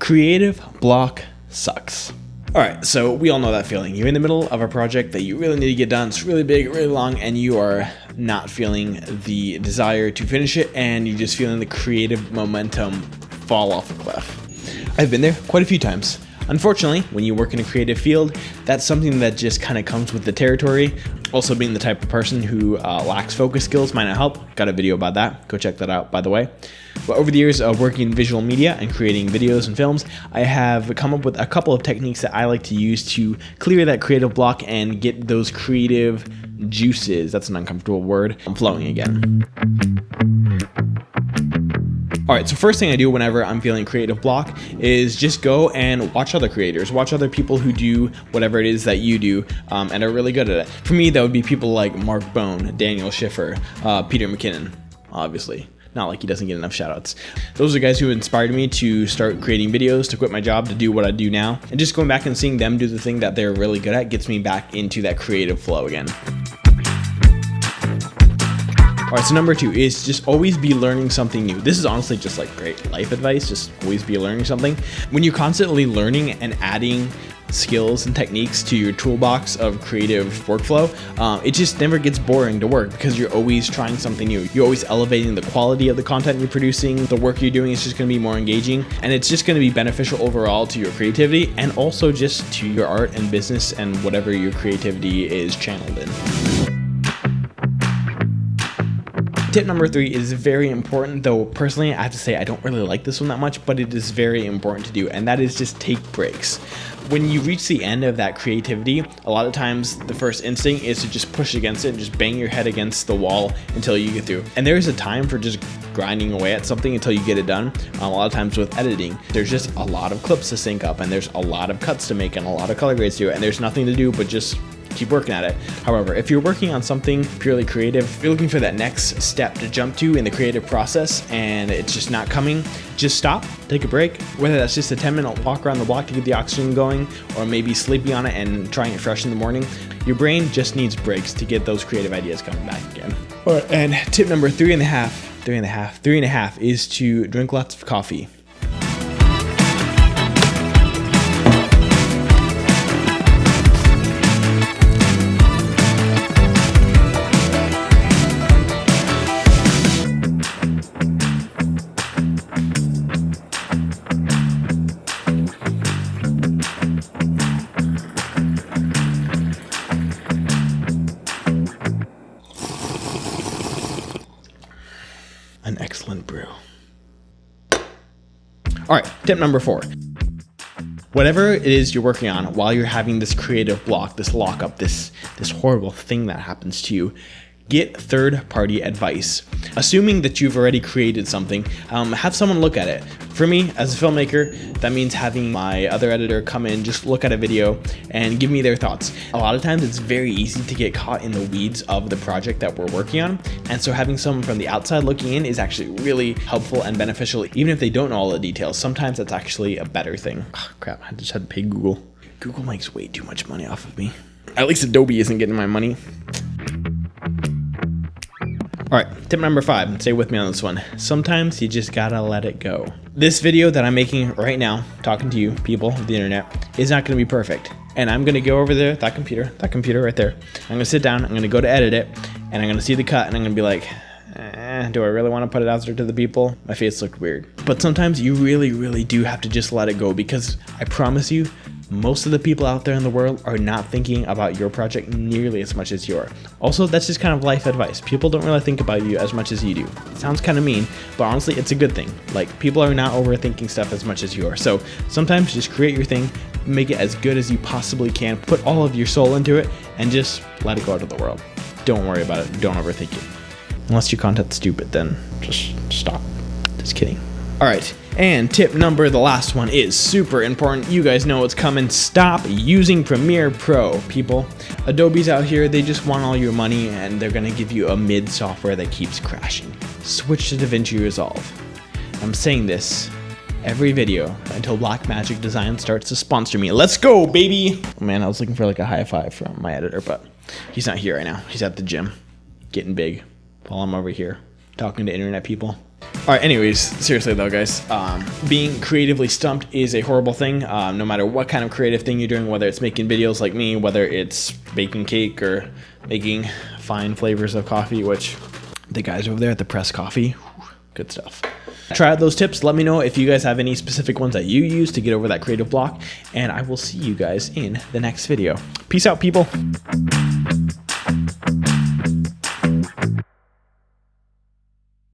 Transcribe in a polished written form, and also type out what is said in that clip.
Creative block sucks. Alright, so we all know that feeling. You're in the middle of a project that you really need to get done. It's really big, really long, and you are not feeling the desire to finish it, and you're just feeling the creative momentum fall off a cliff. I've been there quite a few times. Unfortunately, when you work in a creative field, that's something that just kind of comes with the territory. Also, being the type of person who lacks focus skills might not help. Got a video about that. Go check that out, by the way. But over the years of working in visual media and creating videos and films, I have come up with a couple of techniques that I like to use to clear that creative block and get those creative juices, that's an uncomfortable word, flowing again. Alright, so first thing I do whenever I'm feeling creative block is just go and watch other creators, watch other people who do whatever it is that you do and are really good at it. For me, that would be people like Mark Bone, Daniel Schiffer, Peter McKinnon, obviously. Not like he doesn't get enough shoutouts. Those are guys who inspired me to start creating videos, to quit my job, to do what I do now. And just going back and seeing them do the thing that they're really good at gets me back into that creative flow again. Alright, so number 2 is just always be learning something new. This is honestly just like great life advice, just always be learning something. When you're constantly learning and adding skills and techniques to your toolbox of creative workflow, it just never gets boring to work because you're always trying something new. You're always elevating the quality of the content you're producing. The work you're doing is just going to be more engaging, and it's just going to be beneficial overall to your creativity and also just to your art and business and whatever your creativity is channeled in. Tip number 3 is very important, though personally I have to say I don't really like this one that much, but it is very important to do, and that is just take breaks. When you reach the end of that creativity, a lot of times the first instinct is to just push against it and just bang your head against the wall until you get through. And there's a time for just grinding away at something until you get it done. A lot of times with editing, there's just a lot of clips to sync up, and there's a lot of cuts to make and a lot of color grades to do, and there's nothing to do but just keep working at it. However, if you're working on something purely creative, if you're looking for that next step to jump to in the creative process and it's just not coming, just stop, take a break. Whether that's just a 10-minute walk around the block to get the oxygen going, or maybe sleeping on it and trying it fresh in the morning, your brain just needs breaks to get those creative ideas coming back again. All right, and tip number 3.5 is to drink lots of coffee. An excellent brew. All right, tip number 4. Whatever it is you're working on while you're having this creative block, this lockup, this horrible thing that happens to you, get third-party advice. Assuming that you've already created something, have someone look at it. For me, as a filmmaker, that means having my other editor come in, just look at a video and give me their thoughts. A lot of times it's very easy to get caught in the weeds of the project that we're working on, and so having someone from the outside looking in is actually really helpful and beneficial. Even if they don't know all the details, sometimes that's actually a better thing. Oh, crap, I just had to pay Google. Google makes way too much money off of me. At least Adobe isn't getting my money. All right, tip number 5, stay with me on this one. Sometimes you just gotta let it go. This video that I'm making right now, talking to you, people of the internet, is not gonna be perfect. And I'm gonna go over there, that computer right there. I'm gonna sit down, I'm gonna go to edit it, and I'm gonna see the cut, and I'm gonna be like, do I really wanna put it out there to the people? My face looked weird. But sometimes you really, really do have to just let it go, because I promise you, most of the people out there in the world are not thinking about your project nearly as much as you are. Also, that's just kind of life advice. People don't really think about you as much as you do. It sounds kind of mean, but honestly, it's a good thing. Like, people are not overthinking stuff as much as you are. So sometimes just create your thing, make it as good as you possibly can, put all of your soul into it, and just let it go out of the world. Don't worry about it. Don't overthink it. Unless your content's stupid, then just stop. Just kidding. All right. And tip number, the last one, is super important. You guys know what's coming. Stop using Premiere Pro, people. Adobe's out here, they just want all your money, and they're gonna give you a mid software that keeps crashing. Switch to DaVinci Resolve. I'm saying this every video until Blackmagic Design starts to sponsor me. Let's go, baby! Oh, man, I was looking for like a high five from my editor, but he's not here right now. He's at the gym, getting big, while I'm over here talking to internet people. All right, anyways, seriously though, guys, being creatively stumped is a horrible thing. No matter what kind of creative thing you're doing, whether it's making videos like me, whether it's baking cake or making fine flavors of coffee, which the guys over there at the Press Coffee, good stuff. Try out those tips. Let me know if you guys have any specific ones that you use to get over that creative block, and I will see you guys in the next video. Peace out, people.